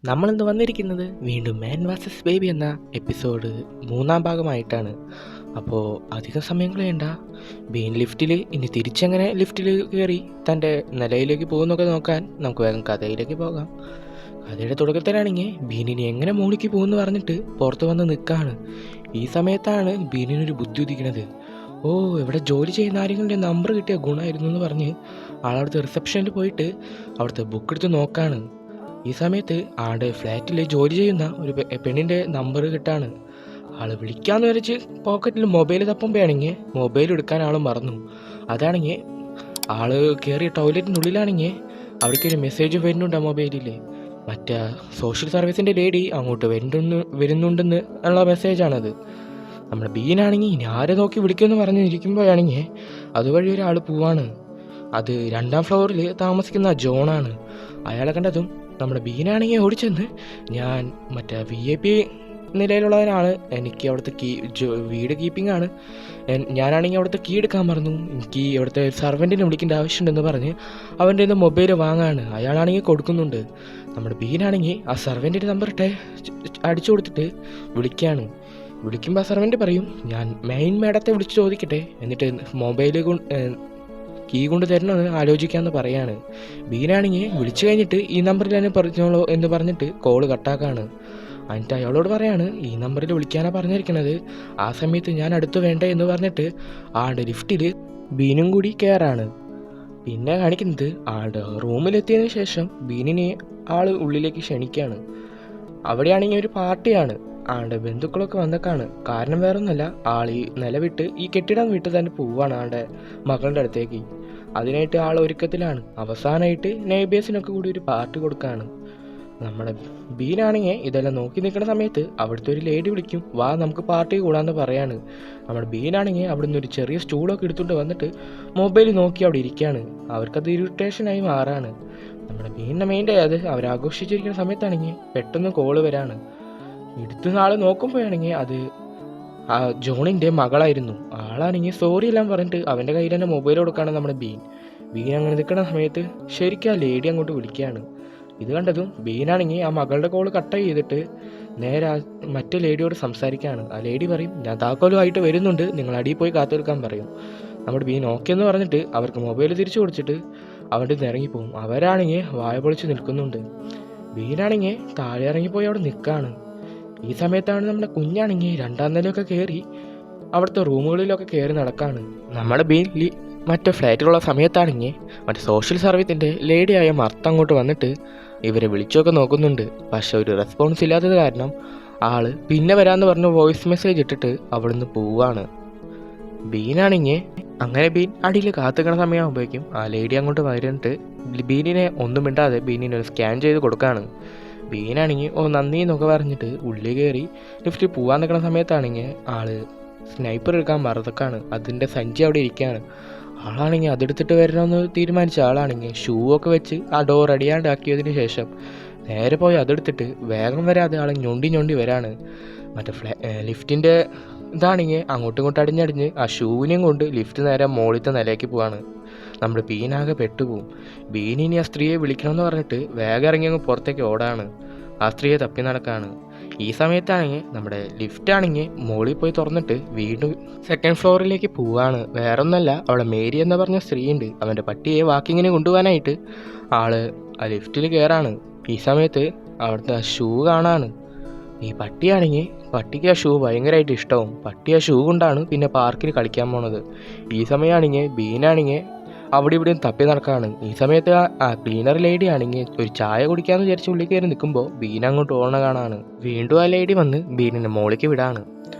നമ്മളിന്ന് വന്നിരിക്കുന്നത് വീണ്ടും മാൻ വേഴ്സസ് ബേബി എന്ന എപ്പിസോഡ് 3-ാം ഭാഗമായിട്ടാണ്. അപ്പോൾ അധികം സമയം കളയണ്ട, ബീൻ ലിഫ്റ്റിൽ ഇനി തിരിച്ചെങ്ങനെ ലിഫ്റ്റിൽ കയറി തൻ്റെ നിലയിലേക്ക് പോകുന്നൊക്കെ നോക്കാൻ നമുക്ക് വേഗം കഥയിലേക്ക് പോകാം. കഥയുടെ തുടക്കത്തിലാണെങ്കിൽ ബീനിനി എങ്ങനെ മോളിക്ക് പോകുമെന്ന് പറഞ്ഞിട്ട് പുറത്ത് വന്ന് നിൽക്കുകയാണ്. ഈ സമയത്താണ് ബീനിനൊരു ബുദ്ധി ഉദിക്കുന്നത്. ഓ, ഇവിടെ ജോലി ചെയ്യുന്ന ആരെങ്കിലും നമ്പർ കിട്ടിയ ഗുണമായിരുന്നു എന്ന് പറഞ്ഞ് ആളവിടുത്തെ റിസപ്ഷനിൽ പോയിട്ട് അവിടുത്തെ ബുക്ക് എടുത്ത് നോക്കാണ്. ഈ സമയത്ത് ആളുടെ ഫ്ലാറ്റിൽ ജോലി ചെയ്യുന്ന ഒരു പെണ്ണിൻ്റെ നമ്പർ കിട്ടാണ്. ആൾ വിളിക്കാമെന്ന് വരച്ച് പോക്കറ്റിൽ മൊബൈൽ തപ്പുമ്പോഴാണെങ്കിൽ മൊബൈൽ എടുക്കാൻ ആൾ മറന്നു. അതാണെങ്കിൽ ആൾ കയറിയ ടോയ്ലറ്റിനുള്ളിലാണെങ്കിൽ അവിടേക്കൊരു മെസ്സേജ് വരുന്നുണ്ട് ആ മൊബൈലിൽ. മറ്റേ സോഷ്യൽ സർവീസിൻ്റെ ലേഡി അങ്ങോട്ട് വരുന്നുണ്ടെന്ന് ഉള്ള മെസ്സേജാണത്. നമ്മുടെ ബീനാണെങ്കിൽ ഇനി ആരെ നോക്കി വിളിക്കുമെന്ന് പറഞ്ഞിരിക്കുമ്പോഴാണെങ്കിൽ അതുവഴി ഒരാൾ പോവാണ്. അത് 2-ാം ഫ്ലോറിൽ താമസിക്കുന്ന ജോണാണ്. അയാളെ കണ്ടതും നമ്മുടെ ബീനാണെങ്കിൽ ഓടിച്ചെന്ന്, ഞാൻ മറ്റേ VIP നിലയിലുള്ളവനാണ്, എനിക്ക് അവിടുത്തെ വീട് കീപ്പിംഗ് ആണ്, ഞാനാണെങ്കിൽ അവിടുത്തെ കീ എടുക്കാൻ മറന്നു, എനിക്ക് അവിടുത്തെ സർവൻറ്റിനെ വിളിക്കേണ്ട ആവശ്യമുണ്ടെന്ന് പറഞ്ഞ് അവൻ്റെ നിന്ന് മൊബൈൽ വാങ്ങാണ്. അയാളാണെങ്കിൽ കൊടുക്കുന്നുണ്ട്. നമ്മുടെ ബീനാണെങ്കിൽ ആ സർവൻറ്റിൻ്റെ നമ്പർ അടിച്ചു കൊടുത്തിട്ട് വിളിക്കുകയാണ്. വിളിക്കുമ്പോൾ ആ സർവൻറ്റ് പറയും, ഞാൻ മെയിൻ മാഡത്തെ വിളിച്ച് ചോദിക്കട്ടെ, എന്നിട്ട് മൊബൈൽ കീ കൊണ്ട് തരണമെന്ന് ആലോചിക്കാമെന്ന് പറയാണ്. ബീനാണെങ്കിൽ വിളിച്ചു കഴിഞ്ഞിട്ട് ഈ നമ്പറിൽ തന്നെ പറഞ്ഞോളൂ എന്ന് പറഞ്ഞിട്ട് കോള് കട്ടാക്കാണ്. എന്നിട്ട് അയാളോട് പറയാണ്, ഈ നമ്പറിൽ വിളിക്കാനാണ് പറഞ്ഞിരിക്കുന്നത്, ആ സമയത്ത് ഞാൻ അടുത്ത് വേണ്ടേ എന്ന് പറഞ്ഞിട്ട് ആളുടെ ലിഫ്റ്റിൽ ബീനും കൂടി കയറാണ്. പിന്നെ കാണിക്കുന്നത് ആളുടെ റൂമിലെത്തിയതിന് ശേഷം ബീനിനെ ആൾ ഉള്ളിലേക്ക് ക്ഷണിക്കുകയാണ്. അവിടെയാണെങ്കിൽ ഒരു പാർട്ടിയാണ്. ആളുടെ ബന്ധുക്കളൊക്കെ വന്നേക്കാണ്. കാരണം വേറൊന്നുമല്ല, ആൾ ഈ നിലവിട്ട് ഈ കെട്ടിടം വിട്ട് തന്നെ പോവാണ് ആളുടെ മകളുടെ അടുത്തേക്ക്. അതിനായിട്ട് ആൾ ഒരുക്കത്തിലാണ്. അവസാനമായിട്ട് നെയ്ബേഴ്സിനൊക്കെ കൂടി ഒരു പാർട്ടി കൊടുക്കുകയാണ്. നമ്മുടെ ബീനാണെങ്കിൽ ഇതെല്ലാം നോക്കി നിൽക്കുന്ന സമയത്ത് അവിടുത്തെ ഒരു ലേഡി വിളിക്കും, വാ നമുക്ക് പാർട്ടി കൂടാന്ന് പറയാണ്. നമ്മുടെ ബീനാണെങ്കിൽ അവിടുന്ന് ഒരു ചെറിയ സ്റ്റൂളൊക്കെ എടുത്തുകൊണ്ട് വന്നിട്ട് മൊബൈൽ നോക്കി അവിടെ ഇരിക്കുകയാണ്. അവർക്കത് ഇറിറ്റേഷനായി മാറാണ്. നമ്മുടെ ബീനിനെ മെയിൻ്റെ അത് അവരാഘോഷിച്ചിരിക്കുന്ന സമയത്താണെങ്കിൽ പെട്ടെന്ന് കോള് വരാണ്. എടുത്തുന്ന ആൾ നോക്കുമ്പോഴാണെങ്കിൽ അത് ആ ജോണിൻ്റെ മകളായിരുന്നു. ആളാണെങ്കിൽ സോറി എല്ലാം പറഞ്ഞിട്ട് അവൻ്റെ കയ്യിൽ തന്നെ മൊബൈൽ കൊടുക്കുകയാണ് നമ്മുടെ ബീൻ. അങ്ങനെ നിൽക്കുന്ന സമയത്ത് ശരിക്കും ആ ലേഡി അങ്ങോട്ട് വിളിക്കുകയാണ്. ഇത് കണ്ടതും ബീനാണെങ്കിൽ ആ മകളുടെ കോള് കട്ട് ചെയ്തിട്ട് നേരെ ആ മറ്റേ ലേഡിയോട് സംസാരിക്കുകയാണ്. ആ ലേഡി പറയും, ഞാൻ താക്കോലുമായിട്ട് വരുന്നുണ്ട്, നിങ്ങൾ അടിയിൽ പോയി കാത്തു നിൽക്കാൻ പറയും. നമ്മുടെ ബീൻ ഓക്കെ എന്ന് പറഞ്ഞിട്ട് അവർക്ക് മൊബൈൽ തിരിച്ചു കൊടുത്തിട്ട് അവിടെ നിന്ന് ഇറങ്ങിപ്പോവും. അവരാണെങ്കിൽ വായ പൊളിച്ച് നിൽക്കുന്നുണ്ട്. ബീനാണെങ്കിൽ താഴെ ഇറങ്ങിപ്പോയി അവിടെ നിൽക്കുകയാണ്. ഈ സമയത്താണ് നമ്മുടെ കുഞ്ഞാണെങ്കിൽ 2-ാം നിലയൊക്കെ കയറി അവിടുത്തെ റൂമുകളിലൊക്കെ കയറി നടക്കാണ്. നമ്മുടെ ബീനിൽ മറ്റേ ഫ്ലാറ്റിലുള്ള സമയത്താണെങ്കിൽ മറ്റേ സോഷ്യൽ സർവീസിൻ്റെ ലേഡിയായ മർത്ത അങ്ങോട്ട് വന്നിട്ട് ഇവരെ വിളിച്ചൊക്കെ നോക്കുന്നുണ്ട്. പക്ഷെ ഒരു റെസ്പോൺസ് ഇല്ലാത്തത് കാരണം ആള് പിന്നെ വരാമെന്ന് പറഞ്ഞ് വോയിസ് മെസ്സേജ് ഇട്ടിട്ട് അവിടുന്ന് പോവാണ്. ബീനാണെങ്കിൽ അങ്ങനെ ബീൻ അടിയിൽ കാത്തുക്കണ സമയമാകുമ്പോഴേക്കും ആ ലേഡി അങ്ങോട്ട് വന്നിട്ട് ബീനിനെ ഒന്നും മിണ്ടാതെ ബീനിനെ ഒരു സ്കാൻ ചെയ്ത് കൊടുക്കുകയാണ്. ബീനാണെങ്കിൽ നന്ദി എന്നൊക്കെ പറഞ്ഞിട്ട് ഉള്ളിൽ കയറി ലിഫ്റ്റിൽ പോകാൻ നിൽക്കുന്ന സമയത്താണെങ്കിൽ ആള് സ്നൈപ്പർ എടുക്കാൻ മറന്നേക്കാണ്. അതിൻ്റെ സഞ്ചി അവിടെ ഇരിക്കുകയാണ്. ആളാണെങ്കിൽ അതെടുത്തിട്ട് വരണമെന്ന് തീരുമാനിച്ച ആളാണെങ്കിൽ ഷൂ ഒക്കെ വെച്ച് ആ ഡോർ അടിയാണ്ടാക്കിയതിന് ശേഷം നേരെ പോയി അതെടുത്തിട്ട് വേഗം വരാതെ ആൾ ഞൊണ്ടി വരാണ്. മറ്റേ ലിഫ്റ്റിൻ്റെ ഇതാണെങ്കിൽ അങ്ങോട്ടും ഇങ്ങോട്ടും അടിഞ്ഞടിഞ്ഞ് ആ ഷൂവിനെയും കൊണ്ട് ലിഫ്റ്റ് നേരെ മുകളിലത്തെ നിലയ്ക്ക് പോവാണ്. നമ്മുടെ ബീനാകെ പെട്ടുപോകും. ബീനിനി ആ സ്ത്രീയെ വിളിക്കണമെന്ന് പറഞ്ഞിട്ട് വേഗം ഇറങ്ങി അങ്ങ് പുറത്തേക്ക് ഓടാണ്. ആ സ്ത്രീയെ തപ്പി നടക്കാണ്. ഈ സമയത്താണെങ്കിൽ നമ്മുടെ ലിഫ്റ്റാണെങ്കിൽ മുകളിൽ പോയി തുറന്നിട്ട് വീണ്ടും 2nd ഫ്ലോറിലേക്ക് പോവാണ്. വേറൊന്നല്ല, അവിടെ മേരി എന്ന് പറഞ്ഞ സ്ത്രീയുണ്ട്. അവൻ്റെ പട്ടിയെ വാക്കിങ്ങിന് കൊണ്ടുപോകാനായിട്ട് ആള് ആ ലിഫ്റ്റിൽ കയറാണ്. ഈ സമയത്ത് അവിടുത്തെ ആ ഷൂ കാണാണ്. ഈ പട്ടിക്ക് ആ ഷൂ ഭയങ്കരമായിട്ട് ഇഷ്ടവും. പട്ടി ആ ഷൂ കൊണ്ടാണ് പിന്നെ പാർക്കിൽ കളിക്കാൻ പോണത്. ഈ സമയമാണെങ്കിൽ ബീനാണെങ്കിൽ അവിടെ ഇവിടെയും തപ്പി നടക്കാണ്. ഈ സമയത്ത് ആ ക്ലീനർ ലേഡി ആണെങ്കിൽ ഒരു ചായ കുടിക്കാമെന്ന് വിചാരിച്ച് ഉള്ളിൽ കയറി നിൽക്കുമ്പോൾ ബീൻ അങ്ങോട്ട് ഓടണ കാണാണ്. വീണ്ടും ആ ലേഡി വന്ന് ബീനിനെ മോളിലേക്ക് വിടാണ്.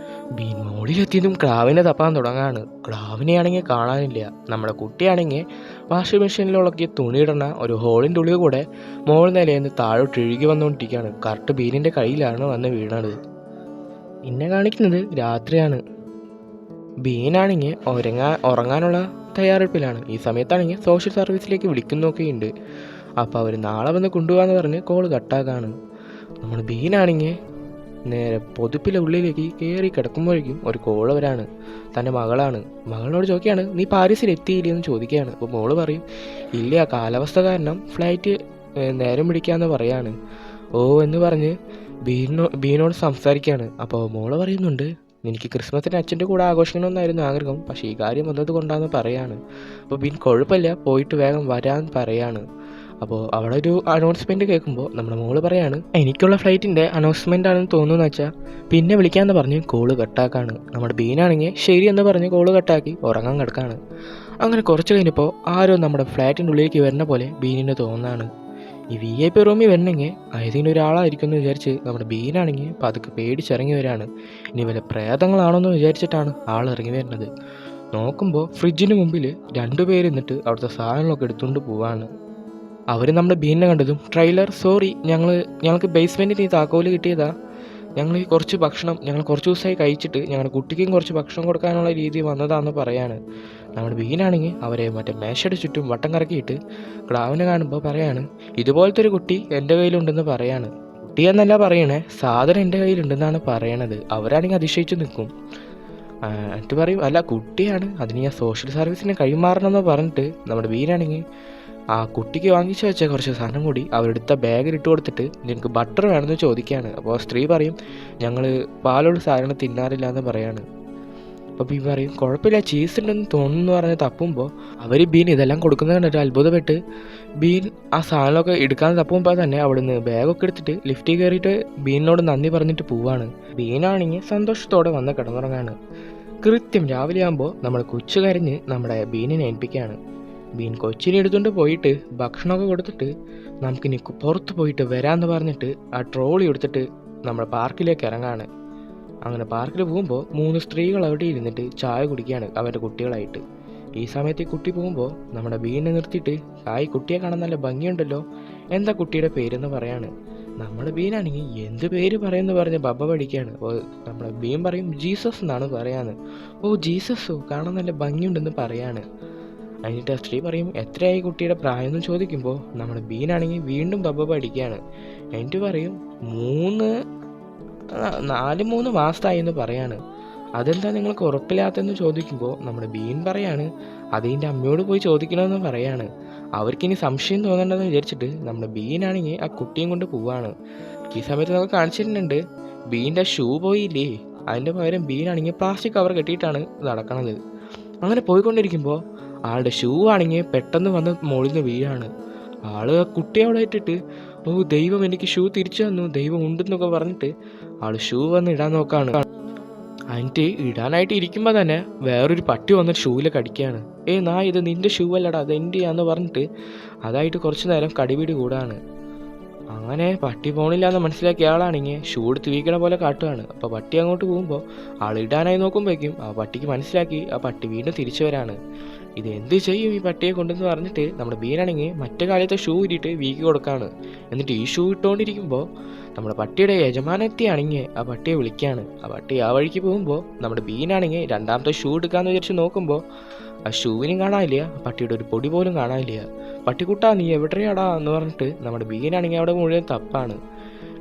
ബീൻ മോളിലെത്തിയതും ക്ലാവിനെ തപ്പാൻ തുടങ്ങാണ്. ക്ലാവിനെയാണെങ്കിൽ കാണാനില്ല. നമ്മുടെ കുട്ടിയാണെങ്കിൽ വാഷിംഗ് മെഷീനിലുള്ളൊക്കെ തുണിയിടണ ഒരു ഹോളിൻ്റെ ഉള്ളിൽ കൂടെ മോൾ നിലയെന്ന് താഴോട്ട് ഇഴുകി വന്നുകൊണ്ടിരിക്കുകയാണ്. കറക്റ്റ് ബീനിൻ്റെ കയ്യിലാണ് വന്ന് വീണത്. പിന്നെ കാണിക്കുന്നത് രാത്രിയാണ്. ബീനാണെങ്കിൽ ഉറങ്ങാനുള്ള തയ്യാറെടുപ്പിലാണ്. ഈ സമയത്താണെങ്കിൽ സോഷ്യൽ സർവീസിലേക്ക് വിളിക്കുന്നൊക്കെയുണ്ട്. അപ്പോൾ അവർ നാളെ വന്ന് കൊണ്ടുപോകാമെന്ന് പറഞ്ഞ് കോള് കട്ടാക്കാണ്. നമ്മൾ ബീനാണെങ്കിൽ നേരെ പൊതുപ്പിലെ ഉള്ളിലേക്ക് കയറി കിടക്കുമ്പോഴേക്കും ഒരു കോള് വരാണ്. തൻ്റെ മകളോട് ചോദിക്കുകയാണ്, നീ പാരീസിൽ എത്തിയില്ലെന്ന് ചോദിക്കുകയാണ്. അപ്പോൾ മോള് പറയും, ഇല്ല, കാലാവസ്ഥ കാരണം ഫ്ലൈറ്റ് നേരം പിടിക്കാമെന്ന് പറയാണ്. ഓ എന്ന് പറഞ്ഞ് ബീനോട് സംസാരിക്കുകയാണ്. അപ്പോൾ മോള് പറയുന്നുണ്ട്, എനിക്ക് ക്രിസ്മസിന് അച്ഛൻ്റെ കൂടെ ആഘോഷിക്കണമെന്നായിരുന്നു ആഗ്രഹം, പക്ഷേ ഈ കാര്യം വന്നത് കൊണ്ടാന്ന് പറയാണ്. അപ്പോൾ ബീൻ കുഴപ്പമില്ല, പോയിട്ട് വേഗം വരാൻ പറയാണ്. അപ്പോൾ അവിടെ ഒരു അനൗൺസ്മെൻറ്റ് കേൾക്കുമ്പോൾ നമ്മുടെ മോള് പറയാണ്, എനിക്കുള്ള ഫ്ലൈറ്റിൻ്റെ അനൗൺസ്മെൻ്റ് ആണെന്ന് തോന്നുന്നു വെച്ചാൽ പിന്നെ വിളിക്കാമെന്ന് പറഞ്ഞ് കോള് കട്ടാക്കാണ്. നമ്മുടെ ബീനാണെങ്കിൽ ശരി എന്ന് പറഞ്ഞ് കോള് കട്ടാക്കി ഉറങ്ങാൻ കിടക്കാണ്. അങ്ങനെ കുറച്ച് കഴിഞ്ഞപ്പോൾ ആരോ നമ്മുടെ ഫ്ലാറ്റിൻ്റെ ഉള്ളിലേക്ക് വരുന്ന പോലെ ബീനിന് തോന്നാണ്. ഈ VIP റൂമിൽ വരണമെങ്കിൽ ഏതെങ്കിലും ഒരാളായിരിക്കും എന്ന് വിചാരിച്ച് നമ്മുടെ ബീനാണെങ്കിൽ പതുക്കെ പേടിച്ചിറങ്ങി വരാണ്. ഇനി വല്ല പ്രേതങ്ങളാണോന്ന് വിചാരിച്ചിട്ടാണ് ആൾ ഇറങ്ങി വരുന്നത്. നോക്കുമ്പോൾ ഫ്രിഡ്ജിന് മുമ്പിൽ 2 പേര് നിന്നിട്ട് അവിടുത്തെ സാധനങ്ങളൊക്കെ എടുത്തുകൊണ്ട് പോവാണ്. അവർ നമ്മുടെ ബീനിനെ കണ്ടതും, ട്രെയിലർ സോറി, ഞങ്ങൾക്ക് ബേസ്മെൻറ്റിന് ഈ താക്കോല് കിട്ടിയതാ, ഞങ്ങൾ കുറച്ച് ഭക്ഷണം ഞങ്ങൾ കുറച്ച് ദിവസമായി കഴിച്ചിട്ട് ഞങ്ങളുടെ കുട്ടിക്കും കുറച്ച് ഭക്ഷണം കൊടുക്കാനുള്ള രീതി വന്നതാണെന്ന് പറയാണ്. നമ്മുടെ ബീനാണെങ്കിൽ അവരെ മറ്റേ മേശയുടെ ചുറ്റും വട്ടം കറക്കിയിട്ട് ക്ലാവിനെ കാണുമ്പോൾ പറയാണ്, ഇതുപോലത്തെ ഒരു കുട്ടി എൻ്റെ കയ്യിലുണ്ടെന്ന് പറയാണ്. കുട്ടി എന്നല്ല പറയണേ, സാധനം എൻ്റെ കയ്യിലുണ്ടെന്നാണ് പറയണത്. അവരാണെങ്കിൽ അതിശയിച്ച് നിൽക്കും. എന്നിട്ട് പറയും, അല്ല കുട്ടിയാണ്, അതിന് ഞാൻ സോഷ്യൽ സർവീസിന് കൈമാറണമെന്ന് പറഞ്ഞിട്ട് നമ്മുടെ ബീനാണെങ്കിൽ ആ കുട്ടിക്ക് വാങ്ങിച്ചു വെച്ച കുറച്ച് സാധനം കൂടി അവരെടുത്ത ബാഗിൽ ഇട്ട് കൊടുത്തിട്ട് നിനക്ക് ബട്ടർ വേണമെന്ന് ചോദിക്കുകയാണ്. അപ്പോൾ സ്ത്രീ പറയും, ഞങ്ങൾ പാലുള്ള സാധനം തിന്നാറില്ല എന്ന് പറയാണ്. അപ്പോൾ ബീൻ പറയും, കുഴപ്പമില്ല ചീസ് ഉണ്ടെന്ന് തോന്നുന്നു പറഞ്ഞ് തപ്പുമ്പോൾ അവർ ബീൻ ഇതെല്ലാം കൊടുക്കുന്നത് കണ്ടിട്ട് അത്ഭുതപ്പെട്ട് ബീൻ ആ സാധനമൊക്കെ എടുക്കാൻ തപ്പുമ്പോൾ തന്നെ അവിടുന്ന് ബാഗൊക്കെ എടുത്തിട്ട് ലിഫ്റ്റിൽ കയറിയിട്ട് ബീനിനോട് നന്ദി പറഞ്ഞിട്ട് പോവാണ്. ബീനാണെങ്കിൽ സന്തോഷത്തോടെ വന്ന് കിടന്നുറങ്ങാണ്. കൃത്യം രാവിലെ ആകുമ്പോൾ നമ്മൾ കൊച്ചു കരഞ്ഞ് നമ്മുടെ ബീനിനെ ഏൽപ്പിക്കുകയാണ്. ബീൻ കൊച്ചിനെ എടുത്തുകൊണ്ട് പോയിട്ട് ഭക്ഷണമൊക്കെ കൊടുത്തിട്ട് നമുക്കിനി പുറത്ത് പോയിട്ട് വരാമെന്ന് പറഞ്ഞിട്ട് ആ ട്രോളി എടുത്തിട്ട് നമ്മുടെ പാർക്കിലേക്ക് ഇറങ്ങാണ്. അങ്ങനെ പാർക്കിൽ പോകുമ്പോൾ 3 സ്ത്രീകൾ അവിടെ ഇരുന്നിട്ട് ചായ കുടിക്കുകയാണ് അവരുടെ കുട്ടികളായിട്ട്. ഈ സമയത്ത് ഈ കുട്ടി പോകുമ്പോൾ നമ്മുടെ ബീനെ നിർത്തിയിട്ട്, കുട്ടിയെ കാണാൻ നല്ല ഭംഗിയുണ്ടല്ലോ, എന്താ കുട്ടിയുടെ പേരെന്ന് പറയാണ്. നമ്മുടെ ബീനാണെങ്കിൽ എന്ത് പേര് പറയുമെന്ന് പറഞ്ഞ് ബബ്ബ പഠിക്കുകയാണ്. അപ്പോൾ നമ്മുടെ ബീൻ പറയും, ജീസസ് എന്നാണ് പറയാന്ന്. ഓ ജീസസോ, കാണാൻ നല്ല ഭംഗിയുണ്ടെന്ന് പറയാണ്. എന്നിട്ട് ആ സ്ത്രീ പറയും, എത്രയായി കുട്ടിയുടെ പ്രായം എന്ന് ചോദിക്കുമ്പോൾ നമ്മുടെ ബീനാണെങ്കിൽ വീണ്ടും ബബ്ബ പഠിക്കുകയാണ്. എന്നിട്ട് പറയും, 3 മാസമായി എന്ന് പറയാണ്. അതെന്താ നിങ്ങൾക്ക് ഉറപ്പില്ലാത്തതെന്ന് ചോദിക്കുമ്പോൾ നമ്മുടെ ബീൻ പറയാണ്, അതിൻ്റെ അമ്മയോട് പോയി ചോദിക്കണമെന്ന് പറയാണ്. അവർക്കിനി സംശയം തോന്നണ്ടെന്ന് വിചാരിച്ചിട്ട് നമ്മുടെ ബീനാണെങ്കിൽ ആ കുട്ടിയും കൊണ്ട് പോവാണ്. ഈ സമയത്ത് നമുക്ക് കാണിച്ചിട്ടുണ്ട്, ബീൻ്റെ ഷൂ പോയില്ലേ, അതിൻ്റെ പകരം ബീനാണെങ്കിൽ പ്ലാസ്റ്റിക് കവർ കെട്ടിയിട്ടാണ് നടക്കണത്. അങ്ങനെ പോയിക്കൊണ്ടിരിക്കുമ്പോൾ ആളുടെ ഷൂ ആണെങ്കിൽ പെട്ടെന്ന് വന്ന് മുകളിൽ നിന്ന് വീഴാണ്. ആള് ആ കുട്ടിയെ അവിടെ ഇട്ടിട്ട്, ഓ ദൈവം എനിക്ക് ഷൂ തിരിച്ചു തന്നു, ദൈവം ഉണ്ടെന്നൊക്കെ പറഞ്ഞിട്ട് ആള് ഷൂ വന്ന് ഇടാൻ നോക്കാണ്. എന്നിട്ട് ഇടാനായിട്ട് ഇരിക്കുമ്പോൾ തന്നെ വേറൊരു പട്ടി വന്നിട്ട് ഷൂവിൽ കടിക്കുകയാണ്. ഇത് നിൻ്റെ ഷൂ അല്ലടാ, അത് എൻ്റെയാന്ന് പറഞ്ഞിട്ട് അതായിട്ട് കുറച്ച് നേരം കടിപിടി കൂടാണ്. അങ്ങനെ പട്ടി പോണില്ലാന്ന് മനസ്സിലാക്കിയ ആളാണെങ്കിൽ ഷൂ എടുത്ത് വീക്കണ പോലെ കാട്ടുകയാണ്. അപ്പോൾ പട്ടി അങ്ങോട്ട് പോകുമ്പോൾ ആൾ ഇടാനായി നോക്കുമ്പോഴേക്കും ആ പട്ടിക്ക് മനസ്സിലാക്കി ആ പട്ടി വീണ്ടും തിരിച്ചു വരാണ്. ഇത് എന്ത് ചെയ്യും ഈ പട്ടിയെ കൊണ്ടെന്ന് പറഞ്ഞിട്ട് നമ്മുടെ ബീനാണെങ്കിൽ മറ്റേ കാലത്തെ ഷൂ ഇട്ടിട്ട് വീക്കി കൊടുക്കുകയാണ്. എന്നിട്ട് ഈ ഷൂ ഇട്ടുകൊണ്ടിരിക്കുമ്പോൾ നമ്മുടെ പട്ടിയുടെ യജമാനത്തെയാണെങ്കിൽ ആ പട്ടിയെ വിളിക്കുകയാണ്. ആ പട്ടി ആ വഴിക്ക് പോകുമ്പോൾ നമ്മുടെ ബീനാണെങ്കിൽ രണ്ടാമത്തെ ഷൂ എടുക്കാമെന്ന് വിചാരിച്ച് നോക്കുമ്പോൾ ആ ഷൂവിനും കാണാനില്ല, പട്ടിയുടെ ഒരു പൊടി പോലും കാണാനില്ല. പട്ടിക്കുട്ടാ നീ എവിടെയാടാ എന്ന് പറഞ്ഞിട്ട് നമ്മുടെ ബീനാണെങ്കിൽ അവിടെ മുഴുവൻ തപ്പാണ്.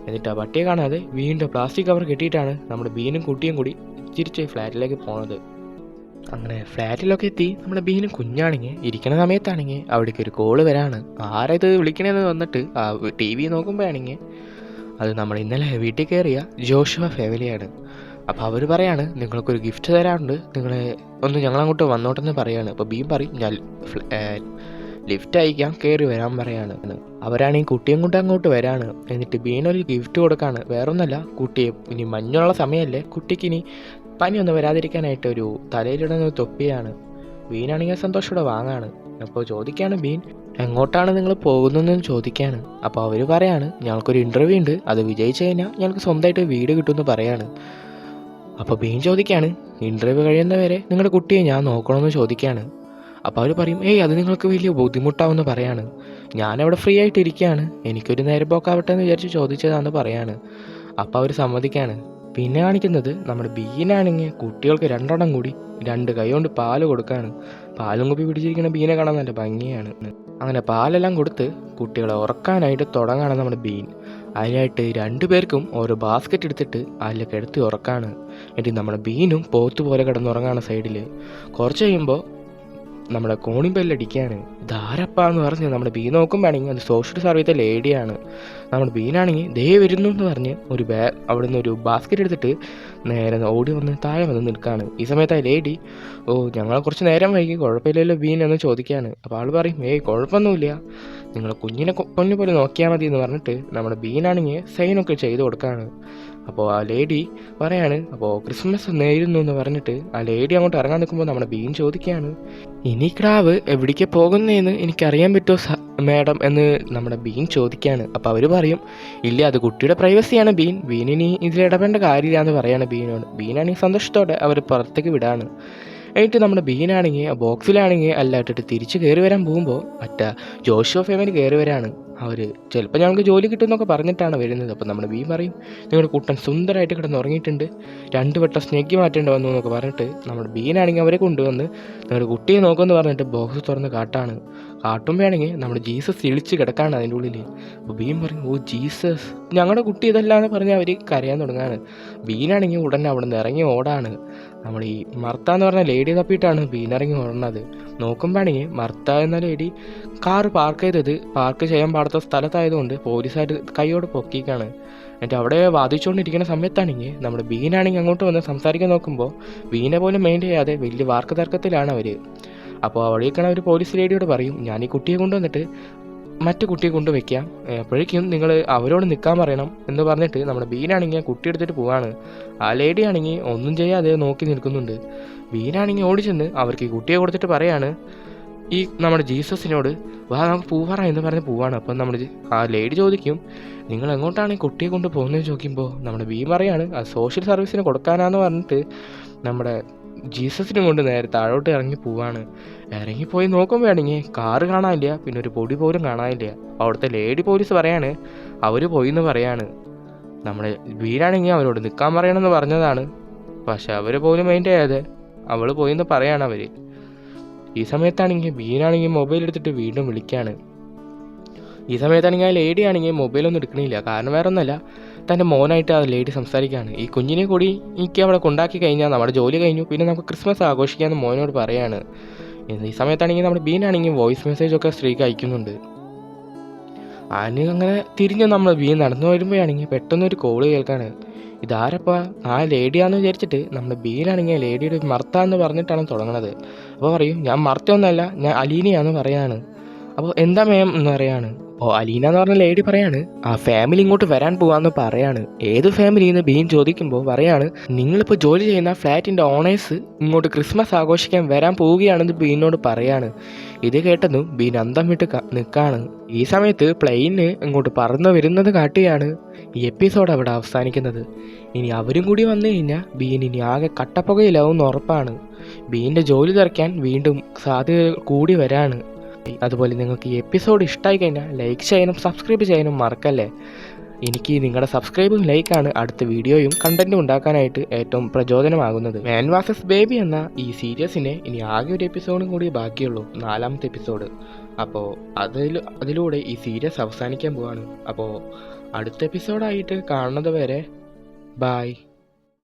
എന്നിട്ട് ആ പട്ടിയെ കാണാതെ വീണ്ടും പ്ലാസ്റ്റിക് കവർ കെട്ടിയിട്ടാണ് നമ്മുടെ ബീനും കുട്ടിയും കൂടി തിരിച്ച് ഫ്ലാറ്റിലേക്ക് പോണത്. അങ്ങനെ ഫ്ലാറ്റിലൊക്കെ എത്തി നമ്മുടെ ബീനും കുഞ്ഞാണെങ്കിൽ ഇരിക്കുന്ന സമയത്താണെങ്കിൽ അവിടേക്ക് ഒരു കോള് വരാണ്. ആരാ ഇത് വിളിക്കണേന്ന് വന്നിട്ട് ആ TV നോക്കുമ്പോഴാണെങ്കിൽ അത് നമ്മൾ ഇന്നലെ വീട്ടിൽ കയറിയ ജോഷുവ ഫാമിലിയാണ്. അപ്പോൾ അവർ പറയാണ്, നിങ്ങൾക്കൊരു ഗിഫ്റ്റ് തരാറുണ്ട്, നിങ്ങൾ ഒന്ന് ഞങ്ങളങ്ങോട്ട് വന്നോട്ടെന്ന് പറയാണ്. അപ്പോൾ ബീൻ പറയും, ഞാൻ ലിഫ്റ്റ് അയക്കാം, കയറി വരാൻ പറയാണ്. അവരാണെങ്കിൽ കുട്ടിയും കൊണ്ട് അങ്ങോട്ട് വരാണ്. എന്നിട്ട് ബീനൊരു ഗിഫ്റ്റ് കൊടുക്കാണ്. വേറൊന്നല്ല, കുട്ടിയെ ഇനി മഞ്ഞുള്ള സമയമല്ലേ, കുട്ടിക്ക് ഇനി പനിയൊന്നും വരാതിരിക്കാനായിട്ട് ഒരു തലയിലിടുന്ന തൊപ്പിയാണ്. ബീനാണെങ്കിൽ സന്തോഷത്തോടെ വാങ്ങാണ്. അപ്പോൾ ചോദിക്കുകയാണ് ബീൻ, എങ്ങോട്ടാണ് നിങ്ങൾ പോകുന്നതെന്ന് ചോദിക്കുകയാണ്. അപ്പോൾ അവർ പറയാണ്, ഞങ്ങൾക്കൊരു ഇൻ്റർവ്യൂ ഉണ്ട്, അത് വിജയിച്ചു കഴിഞ്ഞാൽ ഞങ്ങൾക്ക് സ്വന്തമായിട്ട് വീട് കിട്ടുമെന്ന് പറയാണ്. അപ്പോൾ ബീൻ ചോദിക്കുകയാണ്, ഇൻ്റർവ്യൂ കഴിയുന്നവരെ നിങ്ങളുടെ കുട്ടിയെ ഞാൻ നോക്കണമെന്ന് ചോദിക്കുകയാണ്. അപ്പോൾ അവർ പറയും, അത് നിങ്ങൾക്ക് വലിയ ബുദ്ധിമുട്ടാവുമെന്ന് പറയാണ്. ഞാനവിടെ ഫ്രീ ആയിട്ട് ഇരിക്കുകയാണ്, എനിക്കൊരു നേരമ്പോക്കാവട്ടെ എന്ന് വിചാരിച്ച് ചോദിച്ചതാണെന്ന് പറയാണ്. അപ്പോൾ അവർ സമ്മതിക്കുകയാണ്. പിന്നെ കാണിക്കുന്നത് നമ്മുടെ ബീനാണെങ്കിൽ കുട്ടികൾക്ക് 2 എണ്ണം കൂടി 2 കൈ കൊണ്ട് പാല് കൊടുക്കുകയാണ്. പാലും കുപ്പി പിടിച്ചിരിക്കുന്ന ബീനെ കാണാൻ നല്ല ഭംഗിയാണ്. അങ്ങനെ പാലെല്ലാം കൊടുത്ത് കുട്ടികളെ ഉറക്കാനായിട്ട് തുടങ്ങാണ് നമ്മുടെ ബീൻ. അതിനായിട്ട് 2 പേർക്കും ഓരോ ബാസ്ക്കറ്റ് എടുത്തിട്ട് അതിൽ കിടത്തി ഉറക്കാണ്. എന്നിട്ട് നമ്മുടെ ബീനും പോത്ത് പോലെ കിടന്നുറങ്ങാണ് സൈഡിൽ. കുറച്ച് കഴിയുമ്പോൾ നമ്മുടെ കോണിംഗ് ബെല്ലടിക്കുകയാണ്. ഇതാരപ്പാന്ന് പറഞ്ഞ് നമ്മുടെ ബീൻ നോക്കുമ്പോഴാണെങ്കിൽ അത് സോഷ്യൽ സർവീസിലെ ലേഡിയാണ്. നമ്മുടെ ബീനാണെങ്കിൽ ദേ വരുന്നു എന്ന് പറഞ്ഞ് അവിടെ നിന്ന് ഒരു ബാസ്ക്കറ്റ് എടുത്തിട്ട് നേരെ ഓടി വന്ന് താഴെ വന്ന് നിൽക്കുകയാണ്. ഈ സമയത്ത് ആ ലേഡി ഞങ്ങൾ കുറച്ച് നേരം വൈകി, കുഴപ്പമില്ലല്ലോ ബീൻ എന്ന് ചോദിക്കുകയാണ്. അപ്പോൾ ആൾ പറയും കുഴപ്പമൊന്നുമില്ല, നിങ്ങൾ കുഞ്ഞിനെ പൊന്നു പോലെ നോക്കിയാൽ മതി എന്ന് പറഞ്ഞിട്ട് നമ്മുടെ ബീനാണെങ്കിൽ സൈനൊക്കെ ചെയ്ത് കൊടുക്കുകയാണ്. അപ്പോൾ ആ ലേഡി പറയാണ് അപ്പോൾ ക്രിസ്മസ് നേരുന്നു എന്ന് പറഞ്ഞിട്ട് ആ ലേഡി അങ്ങോട്ട് ഇറങ്ങാൻ നിൽക്കുമ്പോൾ നമ്മുടെ ബീൻ ചോദിക്കുകയാണ്, ഇനി ക്രാവ് എവിടേക്ക് പോകുന്നതെന്ന് എനിക്കറിയാൻ പറ്റുമോ മാഡം എന്ന് നമ്മുടെ ബീൻ ചോദിക്കുകയാണ്. അപ്പോൾ അവർ പറയും ഇല്ല, അത് കുട്ടിയുടെ പ്രൈവസിയാണ് ബീനിനി ഇതിലിടപെടേണ്ട കാര്യമില്ല എന്ന് പറയാണ് ബീനോട്. ബീനാണെങ്കിൽ സന്തോഷത്തോടെ അവർ പുറത്തേക്ക് വിടാണ്. എന്നിട്ട് നമ്മുടെ ബീനാണെങ്കിൽ ബോക്സിലാണെങ്കിൽ അല്ലാട്ടിട്ട് തിരിച്ച് കയറി വരാൻ പോകുമ്പോൾ ജോഷുവ ഫാമിലി കയറി വരാണ്. അവർ ചിലപ്പോൾ ഞങ്ങൾക്ക് ജോലി കിട്ടുമെന്നൊക്കെ പറഞ്ഞിട്ടാണ് വരുന്നത്. അപ്പോൾ നമ്മുടെ ബീൻ പറയും നിങ്ങളുടെ കുട്ടൻ സുന്ദരമായിട്ട് കിടന്ന് ഉറങ്ങിയിട്ടുണ്ട്, 2 വട്ടം സ്നെഗ്ഗി മാറ്റേണ്ടി വന്നു എന്നൊക്കെ പറഞ്ഞിട്ട് നമ്മുടെ ബീനാണെങ്കിൽ അവരെ കൊണ്ടുവന്ന് നിങ്ങളുടെ കുട്ടിയെ നോക്കുമെന്ന് പറഞ്ഞിട്ട് ബോക്സ് തുറന്ന് കാട്ടുമ്പോഴാണെങ്കിൽ നമ്മുടെ ജീസസ് ഇളിച്ച് കിടക്കാണ് അതിൻ്റെ ഉള്ളിൽ. അപ്പോൾ ബീൻ പറയും ജീസസ് ഞങ്ങളുടെ കുട്ടി ഇതല്ലാന്ന് പറഞ്ഞ് അവർ കരയാൻ തുടങ്ങാണ്. ബീനാണെങ്കിൽ ഉടനെ അവിടെ നിന്ന് ഇറങ്ങി ഓടാണ്. നമ്മൾ ഈ മർത്ത എന്ന് പറഞ്ഞ ലേഡി തപ്പിയിട്ടാണ് ബീൻ ഇറങ്ങി ഓടുന്നത്. നോക്കുമ്പോഴാണെങ്കിൽ മർത്ത എന്ന ലേഡി കാറ് പാർക്ക് ചെയ്യാൻ പാടാത്ത സ്ഥലത്തായതുകൊണ്ട് പോലീസായിട്ട് കൈയോട് പൊക്കിക്കാണ്. എന്നിട്ട് അവിടെ വാദിച്ചുകൊണ്ടിരിക്കുന്ന സമയത്താണെങ്കിൽ നമ്മുടെ ബീനാണെങ്കിൽ അങ്ങോട്ട് വന്ന് സംസാരിക്കാൻ നോക്കുമ്പോൾ ബീനെ പോലും മെയിൻ ചെയ്യാതെ വലിയ വാർക്ക് തർക്കത്തിലാണ് അവർ. അപ്പോൾ അവിടേക്കാണ് അവർ പോലീസ് ലേഡിയോട് പറയും ഞാൻ ഈ കുട്ടിയെ കൊണ്ടുവന്നിട്ട് മറ്റു കുട്ടിയെ കൊണ്ടുവയ്ക്കാം, അപ്പോഴേക്കും നിങ്ങൾ അവരോട് നിൽക്കാൻ പറയണം എന്ന് പറഞ്ഞിട്ട് നമ്മുടെ ബീനാണെങ്കിൽ കുട്ടി എടുത്തിട്ട് പോവാണ്. ആ ലേഡി ആണെങ്കിൽ ഒന്നും ചെയ്യാതെ നോക്കി നിൽക്കുന്നുണ്ട്. ബീനാണെങ്കിൽ ഓടിച്ചെന്ന് അവർക്ക് ഈ കുട്ടിയെ കൊടുത്തിട്ട് പറയാണ് ഈ നമ്മുടെ ജീസസിനോട് വാ നമുക്ക് പോവാറാ എന്ന് പറഞ്ഞ് പോവാണ്. അപ്പം നമ്മുടെ ആ ലേഡി ചോദിക്കും നിങ്ങൾ എങ്ങോട്ടാണ് ഈ കുട്ടിയെ കൊണ്ട് പോകുന്നത് ചോദിക്കുമ്പോൾ നമ്മുടെ ബീൻ പറയാണ് അത് സോഷ്യൽ സർവീസിന് കൊടുക്കാനാന്ന് പറഞ്ഞിട്ട് നമ്മുടെ ജീസസിനും കൊണ്ട് നേരെ താഴോട്ട് ഇറങ്ങി പോവാണ്. ഇറങ്ങിപ്പോയി നോക്കുമ്പോഴാണെങ്കിൽ കാറ് കാണാനില്ല, പിന്നെ ഒരു പൊടി പോലും കാണാനില്ല. അപ്പോൾ അവിടുത്തെ ലേഡി പോലീസ് പറയാണ് അവർ പോയി എന്ന് പറയാണ്. നമ്മുടെ ബീനാണെങ്കിൽ അവരോട് നിൽക്കാൻ പറയണമെന്ന് പറഞ്ഞതാണ്, പക്ഷെ അവർ പോലും മൈൻഡ് ചെയ്യാതെ അവൾ പോയിന്ന് പറയാണ് അവർ. ഈ സമയത്താണെങ്കിൽ ബീനാണെങ്കിൽ മൊബൈൽ എടുത്തിട്ട് വീണ്ടും വിളിക്കുകയാണ്. ഈ സമയത്താണെങ്കിൽ ആ ലേഡി ആണെങ്കിൽ മൊബൈലൊന്നും എടുക്കണില്ല, കാരണം വേറെ ഒന്നുമല്ല തൻ്റെ മോനായിട്ട് ആ ലേഡി സംസാരിക്കുകയാണ്. ഈ കുഞ്ഞിനെ കൂടി എനിക്ക് അവിടെ കൊണ്ടാക്കി കഴിഞ്ഞാൽ നമ്മുടെ ജോലി കഴിഞ്ഞു, പിന്നെ നമുക്ക് ക്രിസ്മസ് ആഘോഷിക്കാമെന്ന് മോനോട് പറയാണ്. ഈ സമയത്താണെങ്കിൽ നമ്മുടെ ബീനാണെങ്കിൽ വോയിസ് മെസ്സേജൊക്കെ സ്ത്രീക്ക് അയക്കുന്നുണ്ട്. അങ്ങനെ തിരിഞ്ഞ് നമ്മൾ ബീൻ നടന്നു വരുമ്പോഴാണെങ്കിൽ പെട്ടെന്നൊരു കോള് കേൾക്കാണ്. ഇതാരപ്പാ ആ ലേഡിയാന്ന് വിചാരിച്ചിട്ട് നമ്മുടെ ബീനാണെങ്കിൽ ലേഡിയുടെ മർത്ത എന്ന് പറഞ്ഞിട്ടാണ് തുടങ്ങുന്നത്. അപ്പോൾ പറയും ഞാൻ മർത്തയൊന്നുമല്ല, ഞാൻ അലീനയാന്ന് പറയാണ്. അപ്പോൾ എന്താ മേം എന്ന് പറയാണ്. അപ്പോൾ അലീന എന്ന് പറഞ്ഞ ലേഡി പറയാണ് ആ ഫാമിലി ഇങ്ങോട്ട് വരാൻ പോവാന്ന് പറയാണ്. ഏത് ഫാമിലിന്ന് ബീൻ ചോദിക്കുമ്പോൾ പറയാണ് നിങ്ങളിപ്പോൾ ജോലി ചെയ്യുന്ന ഫ്ലാറ്റിൻ്റെ ഓണേഴ്സ് ഇങ്ങോട്ട് ക്രിസ്മസ് ആഘോഷിക്കാൻ വരാൻ പോവുകയാണെന്ന് ബീനോട് പറയാണ്. ഇത് കേട്ടതും ബീൻ അന്തം വിട്ട് നിൽക്കാണ്. ഈ സമയത്ത് പ്ലെയിന് ഇങ്ങോട്ട് പറന്നു വരുന്നത് കാട്ടിയാണ് ഈ എപ്പിസോഡ് അവിടെ അവസാനിക്കുന്നത്. ഇനി അവരും കൂടി വന്നു കഴിഞ്ഞാൽ ബീൻ ഇനി ആകെ കട്ടപ്പുകയിലാവുമെന്ന് ഉറപ്പാണ്. ബീൻ്റെ ജോലി തിരക്കാൻ വീണ്ടും സാധ്യതകൾ കൂടി വരാണ്. അതുപോലെ നിങ്ങൾക്ക് ഈ എപ്പിസോഡ് ഇഷ്ടമായി കഴിഞ്ഞാൽ ലൈക്ക് ചെയ്യാനും സബ്സ്ക്രൈബ് ചെയ്യാനും മറക്കല്ലേ. എനിക്ക് നിങ്ങളുടെ സബ്സ്ക്രൈബും ലൈക്കാണ് അടുത്ത വീഡിയോയും കണ്ടന്റും ഉണ്ടാക്കാനായിട്ട് ഏറ്റവും പ്രചോദനമാകുന്നത്. മാൻ വാസസ് ബേബി എന്ന ഈ സീരീസിനെ ഇനി ആകെ ഒരു എപ്പിസോഡും കൂടി ബാക്കിയുള്ളൂ, 4ാമത്തെ എപ്പിസോഡ്. അപ്പോൾ അതിലൂടെ ഈ സീരീസ് അവസാനിക്കാൻ പോവാണ്. അപ്പോൾ അടുത്ത എപ്പിസോഡായിട്ട് കാണുന്നത് വരെ ബായ്.